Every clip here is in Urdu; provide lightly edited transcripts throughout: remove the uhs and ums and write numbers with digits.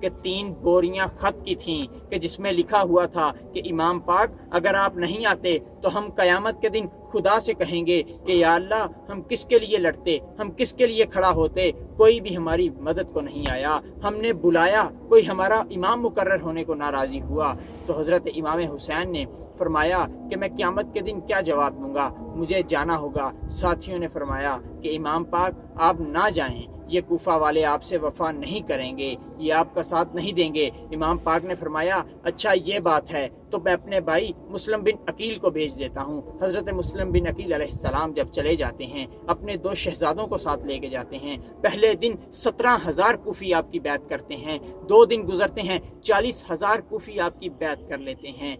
کہ 3 بوریاں خط کی تھیں کہ جس میں لکھا ہوا تھا کہ امام پاک اگر آپ نہیں آتے تو ہم قیامت کے دن خدا سے کہیں گے کہ یا اللہ ہم کس کے لیے لڑتے، ہم کس کے لیے کھڑا ہوتے، کوئی بھی ہماری مدد کو نہیں آیا، ہم نے بلایا کوئی ہمارا امام مقرر ہونے کو ناراضی ہوا۔ تو حضرت امام حسین نے فرمایا کہ میں قیامت کے دن کیا جواب دوں گا، مجھے جانا ہوگا۔ ساتھیوں نے فرمایا کہ امام پاک آپ نہ جائیں، یہ کوفہ والے آپ سے وفا نہیں کریں گے، یہ آپ کا ساتھ نہیں دیں گے۔ امام پاک نے فرمایا اچھا یہ بات ہے تو میں اپنے بھائی مسلم بن عقیل کو بھیج دیتا ہوں۔ حضرت مسلم بن عقیل علیہ السلام جب چلے جاتے ہیں اپنے 2 شہزادوں کو ساتھ لے کے جاتے ہیں۔ پہلے دن 17,000 کوفی آپ کی بیعت کرتے ہیں، 2 دن گزرتے ہیں 40,000 کوفی آپ کی بیعت کر لیتے ہیں۔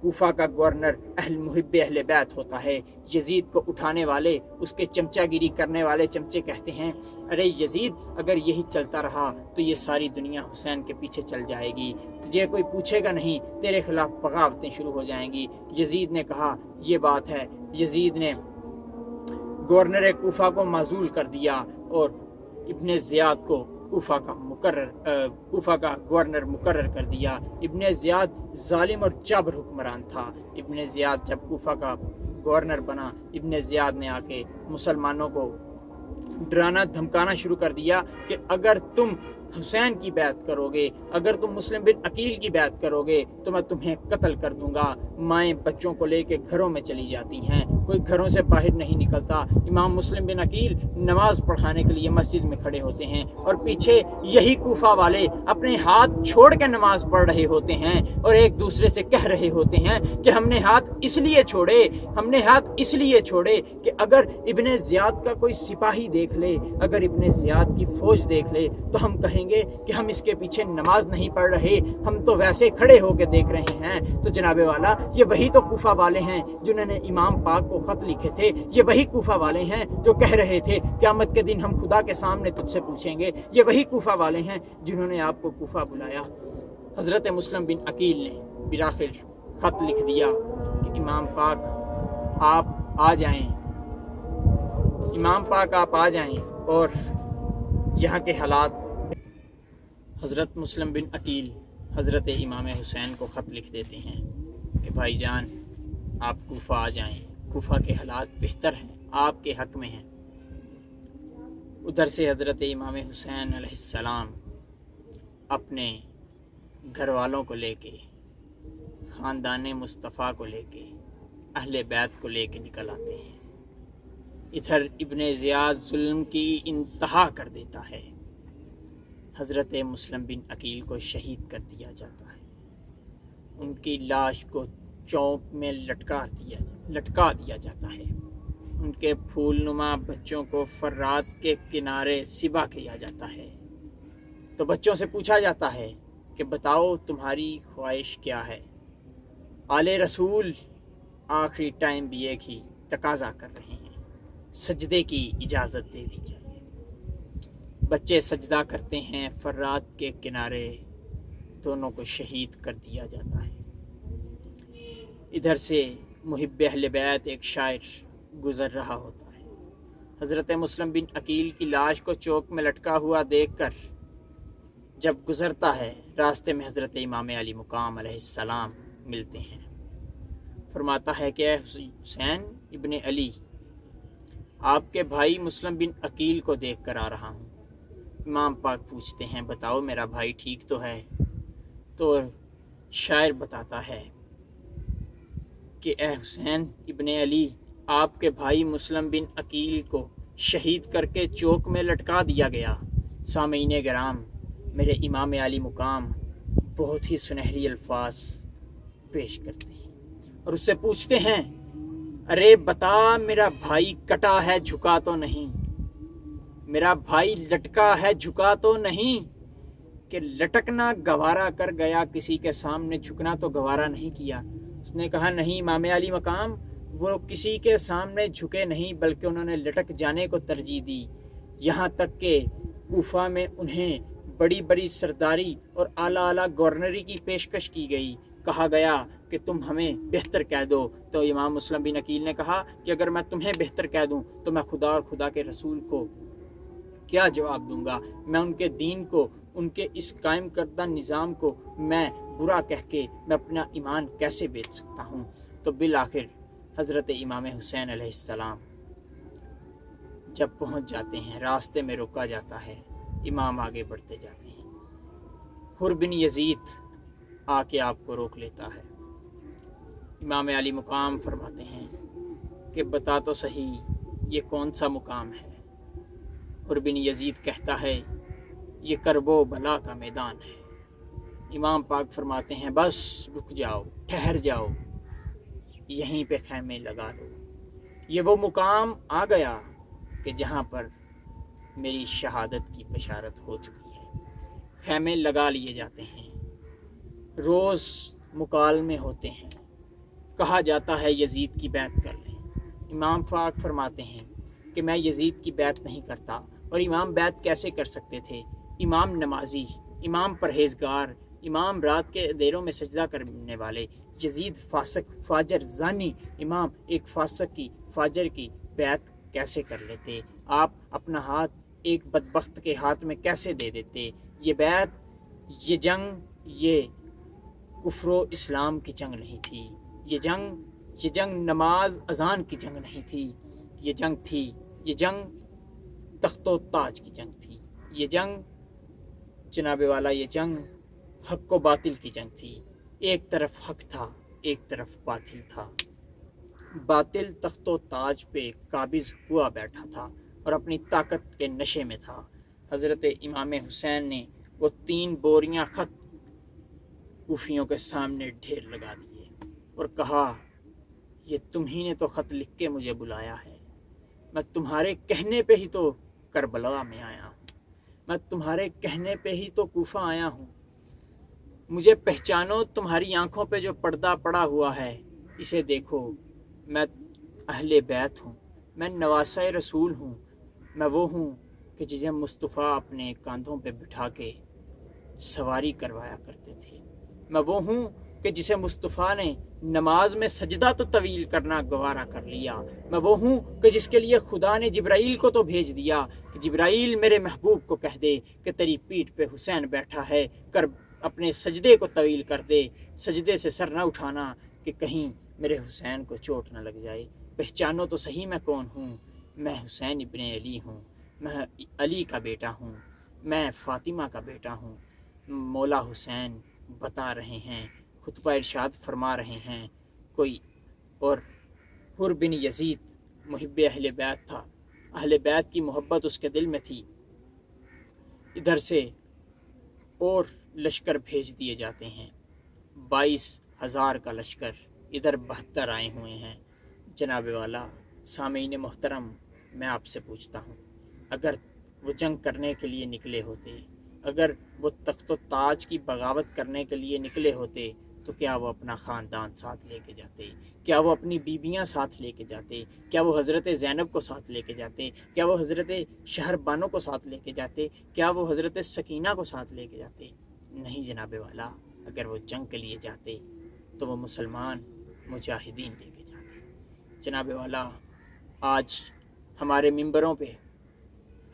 کوفہ کا گورنر محب اہل بیت ہوتا ہے۔ یزید کو اٹھانے والے، اس کے چمچہ گیری کرنے والے چمچے کہتے ہیں ارے یزید اگر یہی چلتا رہا تو یہ ساری دنیا حسین کے پیچھے چل جائے گی، تجھے کوئی پوچھے گا نہیں، تیرے خلاف بغاوتیں شروع ہو جائیں گی۔ یزید نے کہا یہ بات ہے۔ یزید نے گورنر کوفہ کو معزول کر دیا اور ابن زیاد کو کوفہ کا گورنر مقرر کر دیا۔ ابن زیاد ظالم اور جابر حکمران تھا۔ ابن زیاد جب کوفہ کا گورنر بنا، ابن زیاد نے آ کے مسلمانوں کو ڈرانا دھمکانا شروع کر دیا کہ اگر تم حسین کی بیعت کرو گے، اگر تم مسلم بن عقیل کی بیعت کرو گے تو میں تمہیں قتل کر دوں گا۔ مائیں بچوں کو لے کے گھروں میں چلی جاتی ہیں، کوئی گھروں سے باہر نہیں نکلتا۔ امام مسلم بن عقیل نماز پڑھانے کے لیے مسجد میں کھڑے ہوتے ہیں اور پیچھے یہی کوفہ والے اپنے ہاتھ چھوڑ کے نماز پڑھ رہے ہوتے ہیں اور ایک دوسرے سے کہہ رہے ہوتے ہیں کہ ہم نے ہاتھ اس لیے چھوڑے کہ اگر ابن زیاد کا کوئی سپاہی دیکھ لے، اگر ابن زیاد کی فوج دیکھ لے تو ہم کہیں گے کہ ہم اس کے پیچھے نماز نہیں پڑھ رہے، ہم تو ویسے کھڑے ہو کے دیکھ رہے ہیں۔ تو جناب والا یہ وہی تو کوفہ والے ہیں جنہوں نے امام پاک کو خط لکھے تھے، یہ وہی کوفہ والے ہیں جو کہہ رہے تھے قیامت کے دن ہم خدا کے سامنے تجھ سے پوچھیں گے، یہ وہی کوفہ والے ہیں جنہوں نے آپ کو کوفہ بلایا۔ حضرت مسلم بن عقیل نے بلاخر خط لکھ دیا کہ امام پاک آپ آ جائیں، امام پاک آپ آ جائیں اور یہاں کے حالات۔ حضرت مسلم بن عقیل حضرت امام حسین کو خط لکھ دیتے ہیں کہ بھائی جان آپ کوفہ آ جائیں، کوفہ کے حالات بہتر ہیں، آپ کے حق میں ہیں۔ ادھر سے حضرت امام حسین علیہ السلام اپنے گھر والوں کو لے کے، خاندان مصطفیٰ کو لے کے، اہل بیت کو لے کے نکل آتے ہیں۔ ادھر ابن زیاد ظلم کی انتہا کر دیتا ہے، حضرت مسلم بن عقیل کو شہید کر دیا جاتا ہے، ان کی لاش کو چوک میں لٹکا دیا جاتا ہے، ان کے پھول نما بچوں کو فرات کے کنارے سبا کیا جاتا ہے۔ تو بچوں سے پوچھا جاتا ہے کہ بتاؤ تمہاری خواہش کیا ہے؟ آل رسول آخری ٹائم بھی ایک ہی تقاضا کر رہے ہیں، سجدے کی اجازت دے دی جائے۔ بچے سجدہ کرتے ہیں، فرات کے کنارے دونوں کو شہید کر دیا جاتا ہے۔ ادھر سے محب اہل بیت ایک شاعر گزر رہا ہوتا ہے، حضرت مسلم بن عقیل کی لاش کو چوک میں لٹکا ہوا دیکھ کر جب گزرتا ہے، راستے میں حضرت امام علی مقام علیہ السلام ملتے ہیں۔ فرماتا ہے کہ اے حسین ابن علی، آپ کے بھائی مسلم بن عقیل کو دیکھ کر آ رہا ہوں۔ امام پاک پوچھتے ہیں بتاؤ میرا بھائی ٹھیک تو ہے؟ تو شاعر بتاتا ہے کہ اے حسین ابن علی، آپ کے بھائی مسلم بن عقیل کو شہید کر کے چوک میں لٹکا دیا گیا۔ سامعین گرام، میرے امام علی مقام بہت ہی سنہری الفاظ پیش کرتے ہیں اور اس سے پوچھتے ہیں ارے بتا میرا بھائی کٹا ہے جھکا تو نہیں، میرا بھائی لٹکا ہے جھکا تو نہیں؟ کہ لٹکنا گوارا کر گیا، کسی کے سامنے جھکنا تو گوارا نہیں کیا۔ اس نے کہا نہیں امام علی مقام، وہ کسی کے سامنے جھکے نہیں بلکہ انہوں نے لٹک جانے کو ترجیح دی، یہاں تک کہ کوفہ میں انہیں بڑی بڑی سرداری اور اعلیٰ اعلیٰ گورنری کی پیشکش کی گئی، کہا گیا کہ تم ہمیں بہتر کہہ دو۔ تو امام مسلم بن عقیل نے کہا کہ اگر میں تمہیں بہتر کہہ دوں تو میں خدا اور خدا کے رسول کو کیا جواب دوں گا؟ میں ان کے دین کو، ان کے اس قائم کردہ نظام کو میں برا کہہ کے میں اپنا ایمان کیسے بیچ سکتا ہوں؟ تو بالآخر حضرت امام حسین علیہ السلام جب پہنچ جاتے ہیں، راستے میں روکا جاتا ہے، امام آگے بڑھتے جاتے ہیں، حر بن یزید آ کے آپ کو روک لیتا ہے۔ امام علی مقام فرماتے ہیں کہ بتا تو صحیح یہ کون سا مقام ہے؟ حر بن یزید کہتا ہے یہ کرب و بلا کا میدان ہے۔ امام پاک فرماتے ہیں بس رک جاؤ، ٹھہر جاؤ، یہیں پہ خیمے لگا دو۔ یہ وہ مقام آ گیا کہ جہاں پر میری شہادت کی بشارت ہو چکی ہے۔ خیمے لگا لیے جاتے ہیں، روز مکالمے ہوتے ہیں، کہا جاتا ہے یزید کی بیعت کر لیں۔ امام پاک فرماتے ہیں کہ میں یزید کی بیعت نہیں کرتا۔ اور امام بیعت کیسے کر سکتے تھے؟ امام نمازی، امام پرہیزگار، امام رات کے اندھیروں میں سجدہ کرنے والے، یزید فاسق، فاجر، زانی امام ایک فاسق کی، فاجر کی بیعت کیسے کر لیتے؟ آپ اپنا ہاتھ ایک بدبخت کے ہاتھ میں کیسے دے دیتے؟ یہ بیعت، یہ جنگ کفر و اسلام کی جنگ نہیں تھی۔ یہ جنگ نماز اذان کی جنگ نہیں تھی۔ یہ جنگ تخت و تاج کی جنگ تھی۔ یہ جنگ جناب والا، یہ جنگ حق و باطل کی جنگ تھی۔ ایک طرف حق تھا، ایک طرف باطل تھا۔ باطل تخت و تاج پہ قابض ہوا بیٹھا تھا اور اپنی طاقت کے نشے میں تھا۔ حضرت امام حسین نے وہ 3 بوریاں خط کوفیوں کے سامنے ڈھیر لگا دیے اور کہا یہ تمہیں نے تو خط لکھ کے مجھے بلایا ہے، میں تمہارے کہنے پہ ہی تو کربلا میں آیا ہوں، میں تمہارے کہنے پہ ہی تو کوفہ آیا ہوں۔ مجھے پہچانو، تمہاری آنکھوں پہ جو پردہ پڑا ہوا ہے اسے دیکھو، میں اہل بیت ہوں، میں نواسۂ رسول ہوں، میں وہ ہوں کہ جسے مصطفیٰ اپنے کاندھوں پہ بٹھا کے سواری کروایا کرتے تھے، میں وہ ہوں کہ جسے مصطفیٰ نے نماز میں سجدہ تو طویل کرنا گوارا کر لیا، میں وہ ہوں کہ جس کے لیے خدا نے جبرائیل کو تو بھیج دیا کہ جبرائیل میرے محبوب کو کہہ دے کہ تیری پیٹھ پہ حسین بیٹھا ہے، اپنے سجدے کو طویل کر دے، سجدے سے سر نہ اٹھانا کہ کہیں میرے حسین کو چوٹ نہ لگ جائے۔ پہچانو تو صحیح میں کون ہوں، میں حسین ابن علی ہوں، میں علی کا بیٹا ہوں، میں فاطمہ کا بیٹا ہوں۔ مولا حسین بتا رہے ہیں، خطبہ ارشاد فرما رہے ہیں کوئی، اور حر بن یزید محب اہل بیت تھا، اہل بیت کی محبت اس کے دل میں تھی۔ ادھر سے اور لشکر بھیج دیے جاتے ہیں، 22,000 کا لشکر، ادھر 72 آئے ہوئے ہیں۔ جناب والا، سامعین محترم، میں آپ سے پوچھتا ہوں، اگر وہ جنگ کرنے کے لیے نکلے ہوتے، اگر وہ تخت و تاج کی بغاوت کرنے کے لیے نکلے ہوتے تو کیا وہ اپنا خاندان ساتھ لے کے جاتے؟ کیا وہ اپنی بیویاں ساتھ لے کے جاتے؟ کیا وہ حضرت زینب کو ساتھ لے کے جاتے؟ کیا وہ حضرت شہر بانو کو ساتھ لے کے جاتے؟ کیا وہ حضرت سکینہ کو ساتھ لے کے جاتے؟ نہیں جناب والا، اگر وہ جنگ کے لیے جاتے تو وہ مسلمان مجاہدین لے کے جاتے۔ جناب والا، آج ہمارے ممبروں پہ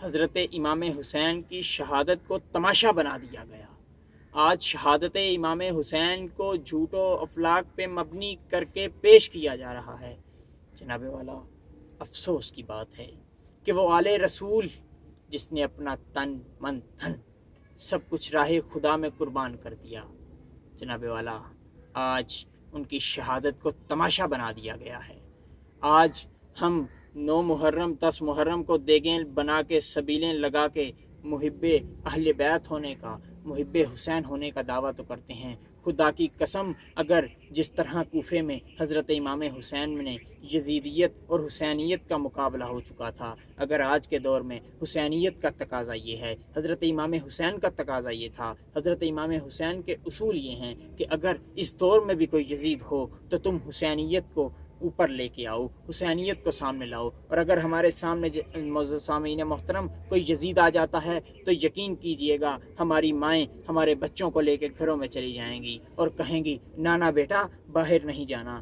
حضرت امام حسین کی شہادت کو تماشا بنا دیا گیا۔ آج شہادت امام حسین کو جھوٹ و افلاک پہ مبنی کر کے پیش کیا جا رہا ہے۔ جناب والا، افسوس کی بات ہے کہ وہ آل رسول جس نے اپنا تن من دھن سب کچھ راہ خدا میں قربان کر دیا، جناب والا آج ان کی شہادت کو تماشا بنا دیا گیا ہے۔ آج ہم 9 محرم 10 محرم کو دیگیں بنا کے سبیلیں لگا کے محب اہل بیت ہونے کا، محب حسین ہونے کا دعویٰ تو کرتے ہیں۔ خدا کی قسم، اگر جس طرح کوفے میں حضرت امام حسین نے یزیدیت اور حسینیت کا مقابلہ ہو چکا تھا، اگر آج کے دور میں حسینیت کا تقاضا یہ ہے، حضرت امام حسین کا تقاضا یہ تھا، حضرت امام حسین کے اصول یہ ہیں کہ اگر اس دور میں بھی کوئی یزید ہو تو تم حسینیت کو اوپر لے کے آؤ، حسینیت کو سامنے لاؤ، اور اگر ہمارے سامنے معزز سامعین محترم کوئی یزید آ جاتا ہے تو یقین کیجئے گا ہماری مائیں ہمارے بچوں کو لے کے گھروں میں چلی جائیں گی اور کہیں گی نانا بیٹا باہر نہیں جانا،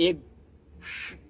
1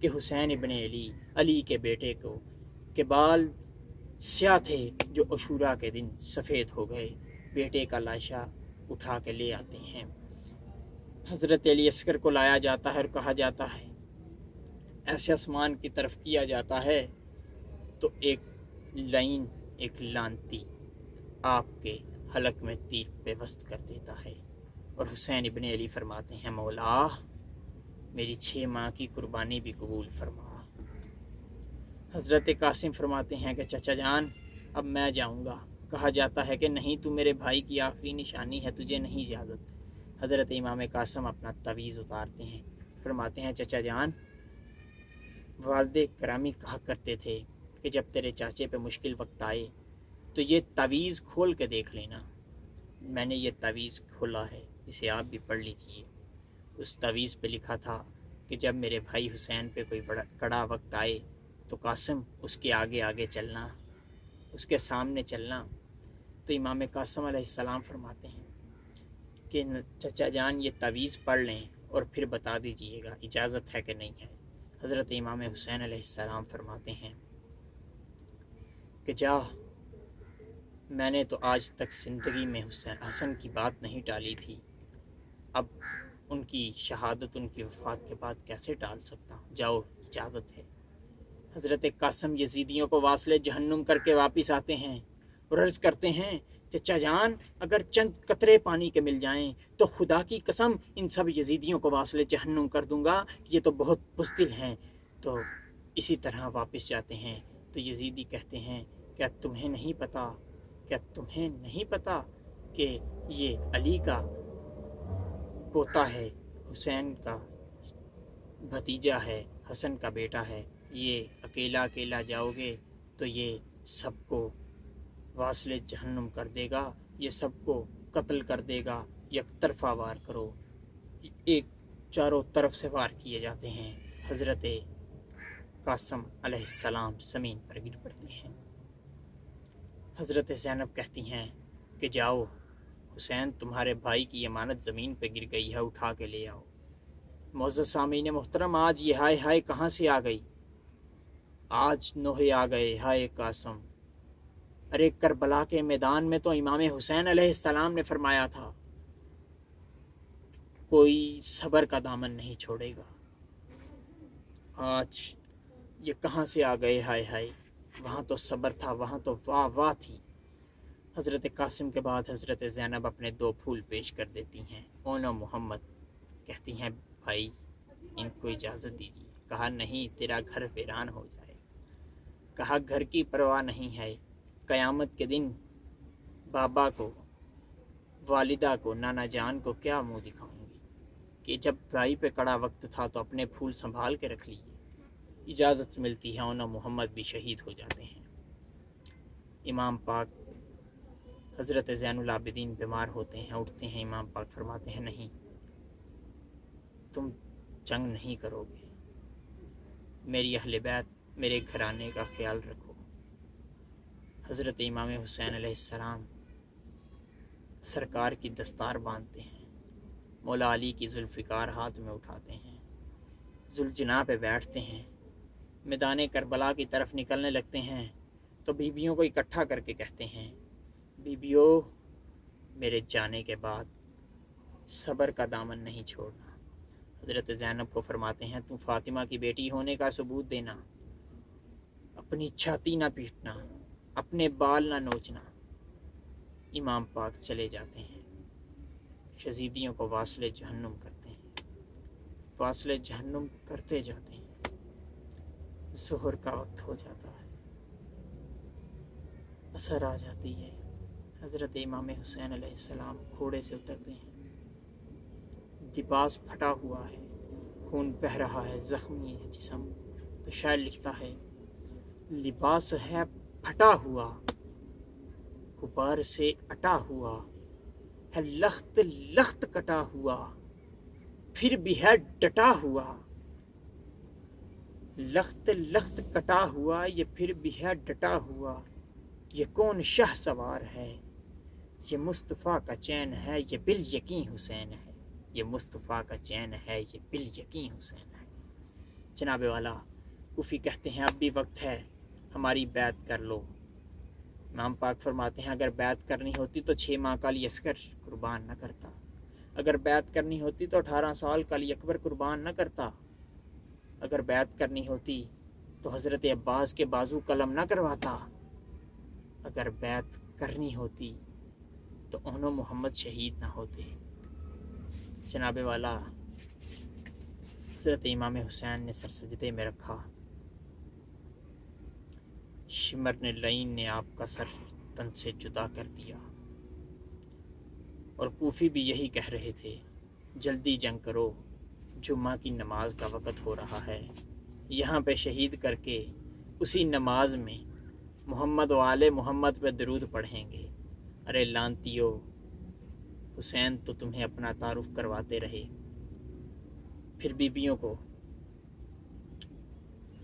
کہ حسین ابن علی کے بیٹے کے بال سیاہ تھے جو عاشوراء کے دن سفید ہو گئے۔ بیٹے کا لاشا اٹھا کے لے آتے ہیں، حضرت علی اصغر کو لایا جاتا ہے اور کہا جاتا ہے، ایسے آسمان کی طرف کیا جاتا ہے تو ایک لانتی آپ کے حلق میں تیر پیوست کر دیتا ہے، اور حسین ابن علی فرماتے ہیں، مولا میری 6 ماہ کی قربانی بھی قبول فرما۔ حضرت قاسم فرماتے ہیں کہ چچا جان اب میں جاؤں گا۔ کہا جاتا ہے کہ نہیں، تو میرے بھائی کی آخری نشانی ہے، تجھے نہیں اجازت۔ حضرت امام قاسم اپنا تعویذ اتارتے ہیں، فرماتے ہیں چچا جان، والد کرامی کہا کرتے تھے کہ جب تیرے چاچے پہ مشکل وقت آئے تو یہ تعویذ کھول کے دیکھ لینا۔ میں نے یہ تعویذ کھولا ہے، اسے آپ بھی پڑھ لیجئے۔ اس تعویذ پہ لکھا تھا کہ جب میرے بھائی حسین پہ کوئی کڑا وقت آئے تو قاسم اس کے آگے آگے چلنا، اس کے سامنے چلنا۔ تو امام قاسم علیہ السلام فرماتے ہیں کہ چچا جان یہ تعویذ پڑھ لیں اور پھر بتا دیجئے گا اجازت ہے کہ نہیں ہے۔ حضرت امام حسین علیہ السلام فرماتے ہیں کہ جا، میں نے تو آج تک زندگی میں حسن کی بات نہیں ٹالی تھی، اب ان کی شہادت، ان کی وفات کے بعد کیسے ٹال سکتا ہوں، جاؤ اجازت ہے۔ حضرت قاسم یزیدیوں کو واصل جہنم کر کے واپس آتے ہیں اور عرض کرتے ہیں، چچا جان اگر چند قطرے پانی کے مل جائیں تو خدا کی قسم ان سب یزیدیوں کو واصل جہنم کر دوں گا، یہ تو بہت بزدل ہیں۔ تو اسی طرح واپس جاتے ہیں تو یزیدی کہتے ہیں، کیا تمہیں نہیں پتا کہ یہ علی کا پوتا ہے، حسین کا بھتیجا ہے، حسن کا بیٹا ہے، یہ اکیلا جاؤ گے تو یہ سب کو واصل جہنم کر دے گا، یہ سب کو قتل کر دے گا، یک طرفہ وار کرو۔ ایک چاروں طرف سے وار کیے جاتے ہیں، حضرت قاسم علیہ السلام زمین پر گر پڑتے ہیں۔ حضرت زینب کہتی ہیں کہ جاؤ، حسین تمہارے بھائی کی امانت زمین پہ گر گئی ہے، اٹھا کے لے آؤ۔ معزز سامعین محترم، آج یہ ہائے ہائے کہاں سے آ گئی؟ آج نوحے آ گئے، ہائے قاسم۔ ارے کربلا کے میدان میں تو امام حسین علیہ السلام نے فرمایا تھا، کوئی صبر کا دامن نہیں چھوڑے گا۔ آج یہ کہاں سے آ گئے، ہائے ہائے، وہاں تو صبر تھا، وہاں تو واہ واہ تھی۔ حضرت قاسم کے بعد حضرت زینب اپنے 2 پھول پیش کر دیتی ہیں، اونو محمد، کہتی ہیں بھائی ان کو اجازت دیجیے۔ کہا نہیں، تیرا گھر ویران ہو جائے۔ کہا گھر کی پرواہ نہیں ہے، قیامت کے دن بابا کو، والدہ کو، نانا جان کو کیا منہ دکھاؤں گی کہ جب بھائی پہ کڑا وقت تھا تو اپنے پھول سنبھال کے رکھ لیے۔ اجازت ملتی ہے، اونو محمد بھی شہید ہو جاتے ہیں۔ امام پاک حضرت زین العابدین بیمار ہوتے ہیں، اٹھتے ہیں، امام پاک فرماتے ہیں نہیں، تم جنگ نہیں کرو گے، میری اہل بیت، میرے گھرانے کا خیال رکھو۔ حضرت امام حسین علیہ السلام سرکار کی دستار باندھتے ہیں، مولا علی کی ذوالفقار ہاتھ میں اٹھاتے ہیں، ذوالجناح پہ بیٹھتے ہیں، میدان کربلا کی طرف نکلنے لگتے ہیں تو بیویوں کو اکٹھا کر کے کہتے ہیں، بیویوں میرے جانے کے بعد صبر کا دامن نہیں چھوڑنا۔ حضرت زینب کو فرماتے ہیں، تم فاطمہ کی بیٹی ہونے کا ثبوت دینا، اپنی چھاتی نہ پیٹنا، اپنے بال نہ نوچنا۔ امام پاک چلے جاتے ہیں، شہیدیوں کو واصل جہنم کرتے ہیں، واصل جہنم کرتے جاتے ہیں۔ ظہر کا وقت ہو جاتا ہے، عصر آ جاتی ہے، حضرت امام حسین علیہ السلام گھوڑے سے اترتے ہیں، لباس پھٹا ہوا ہے، خون بہہ رہا ہے، زخمی ہے جسم۔ تو شاعر لکھتا ہے، لباس ہے پھٹا ہوا، غبار سے اٹا ہوا ہے، لخت لخت کٹا ہوا، پھر بھی ہے ڈٹا ہوا۔ لخت لخت کٹا ہوا، یہ پھر بھی ہے ڈٹا ہوا، یہ کون شاہ سوار ہے، یہ مصطفیٰ کا چین ہے، یہ بالیقین حسین ہے، یہ مصطفیٰ کا چین ہے، یہ بالیقین حسین ہے۔ جناب والا کوفی کہتے ہیں اب بھی وقت ہے، ہماری بیعت کر لو۔ امام پاک فرماتے ہیں اگر بیعت کرنی ہوتی تو 6 ماہ کا علی اصغر قربان نہ کرتا، اگر بیعت کرنی ہوتی تو 18 سال کا علی اکبر قربان نہ کرتا، اگر بیعت کرنی ہوتی تو حضرت عباس کے بازو قلم نہ کرواتا، اگر بیعت کرنی ہوتی تو انہوں محمد شہید نہ ہوتے۔ جناب والا حضرت امام حسین نے سر سجدے میں رکھا، شمر نے لعین نے آپ کا سر تن سے جدا کر دیا، اور کوفی بھی یہی کہہ رہے تھے جلدی جنگ کرو، جمعہ کی نماز کا وقت ہو رہا ہے، یہاں پہ شہید کر کے اسی نماز میں محمد و آل محمد پہ درود پڑھیں گے۔ ارے لانتیو، حسین تو تمہیں اپنا تعارف کرواتے رہے۔ پھر بیبیوں کو،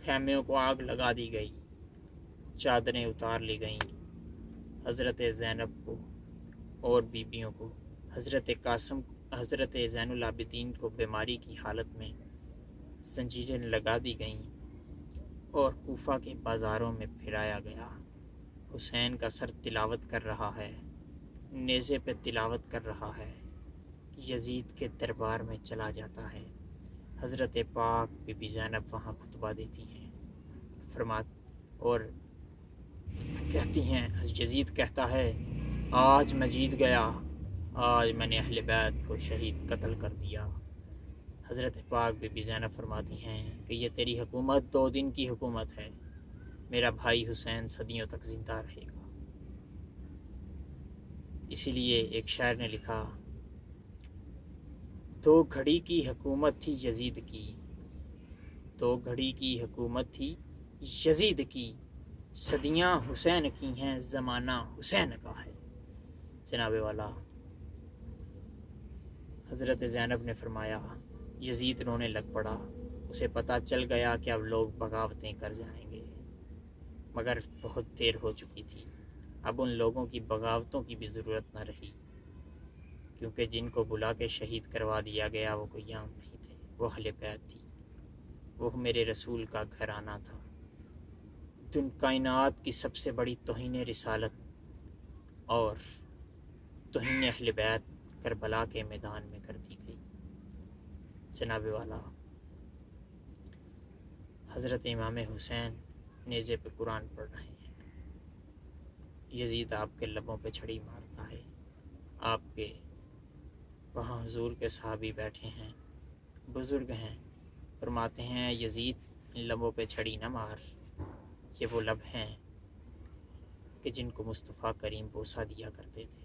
خیموں کو آگ لگا دی گئی، چادریں اتار لی گئیں، حضرت زینب کو اور بیبیوں کو، حضرت قاسم، حضرت زین العابدین کو بیماری کی حالت میں زنجیریں لگا دی گئیں اور کوفہ کے بازاروں میں پھرایا گیا۔ حسین کا سر تلاوت کر رہا ہے، نیزے پہ تلاوت کر رہا ہے، یزید کے دربار میں چلا جاتا ہے۔ حضرت پاک بی بی زینب وہاں خطبہ دیتی ہیں، اور کہتی ہیں، یزید کہتا ہے آج میں جیت گیا، آج میں نے اہل بیت کو شہید قتل کر دیا۔ حضرت پاک بی بی زینب فرماتی ہیں کہ یہ تیری حکومت 2 دن کی حکومت ہے، میرا بھائی حسین صدیوں تک زندہ رہے گا۔ اسی لیے ایک شاعر نے لکھا 2 گھڑی کی حکومت تھی یزید کی، 2 گھڑی کی حکومت تھی یزید کی، صدیاں حسین کی ہیں زمانہ حسین کا ہے۔ جناب والا حضرت زینب نے فرمایا یزید رونے لگ پڑا، اسے پتہ چل گیا کہ اب لوگ بغاوتیں کر جائیں گے، مگر بہت دیر ہو چکی تھی، اب ان لوگوں کی بغاوتوں کی بھی ضرورت نہ رہی، کیونکہ جن کو بلا کے شہید کروا دیا گیا وہ کوئی عام نہیں تھے، وہ اہل بیت تھی، وہ میرے رسول کا گھرانہ تھا۔ کائنات کی سب سے بڑی توہین رسالت اور توہین اہل بیت کربلا کے میدان میں کر دی گئی۔ جناب والا حضرت امام حسین نیزے پہ قرآن پڑھ رہے ہیں، یزید آپ کے لبوں پہ چھڑی مارتا ہے، آپ کے وہاں حضور کے صحابی بیٹھے ہیں، بزرگ ہیں، فرماتے ہیں یزید ان لبوں پہ چھڑی نہ مار، یہ وہ لب ہیں کہ جن کو مصطفیٰ کریم بوسہ دیا کرتے تھے،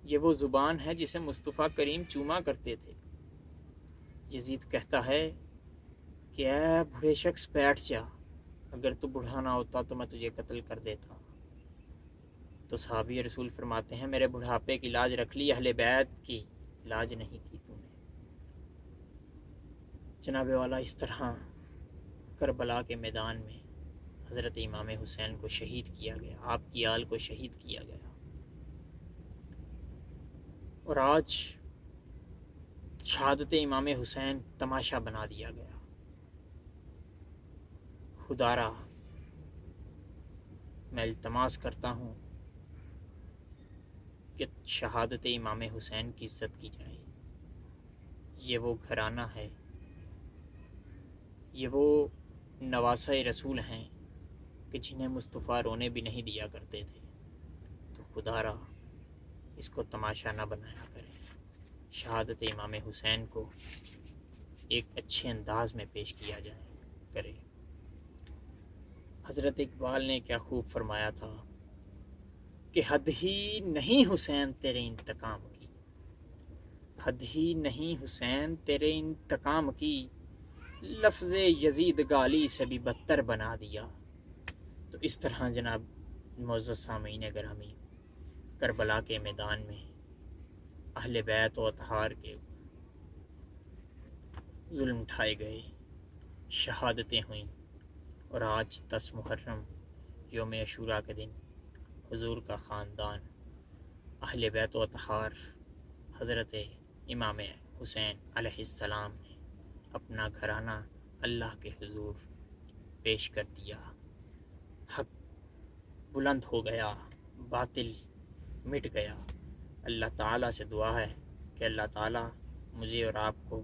یہ وہ زبان ہے جسے مصطفیٰ کریم چوما کرتے تھے۔ یزید کہتا ہے کہ اے بوڑھے شخص بیٹھ جا، اگر تو بوڑھا نہ ہوتا تو میں تجھے قتل کر دیتا۔ تو صحابی رسول فرماتے ہیں میرے بڑھاپے کی لاج رکھ لی، اہل بیت کی لاج نہیں کی تو نے۔ جناب والا اس طرح کربلا کے میدان میں حضرت امام حسین کو شہید کیا گیا، آپ کی آل کو شہید کیا گیا، اور آج شہادت امام حسین تماشا بنا دیا گیا۔ خدا را میں التماس کرتا ہوں کہ شہادت امام حسین کی عزت کی جائے، یہ وہ گھرانہ ہے، یہ وہ نواسہ رسول ہیں کہ جنہیں مصطفیٰ رونے بھی نہیں دیا کرتے تھے، تو خدا را اس کو تماشا نہ بنایا کریں، شہادت امام حسین کو ایک اچھے انداز میں پیش کیا جائے کرے۔ حضرت اقبال نے کیا خوب فرمایا تھا کہ حد ہی نہیں حسین تیرے انتقام کی، حد ہی نہیں حسین تیرے انتقام کی، لفظ یزید گالی سے بھی بدتر بنا دیا۔ تو اس طرح جناب معزز سامعین گرامی، کربلا کے میدان میں اہل بیت و اطہار کے ظلم اٹھائے گئے، شہادتیں ہوئیں، اور آج 10 محرم یوم عاشوراء کے دن حضور کا خاندان اہل بیت و اطہار حضرت امام حسین علیہ السلام نے اپنا گھرانہ اللہ کے حضور پیش کر دیا۔ حق بلند ہو گیا، باطل مٹ گیا۔ اللہ تعالیٰ سے دعا ہے کہ اللہ تعالیٰ مجھے اور آپ کو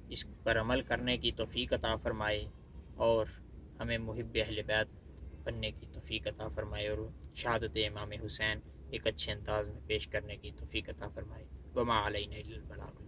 اس پر عمل کرنے کی توفیق عطا فرمائے اور ہمیں محب اہل بیت بننے کی توفیق عطا فرمائے اور شہادت امام حسین ایک اچھے انداز میں پیش کرنے کی توفیق عطا فرمائے۔ وما علینا الا البلاغ۔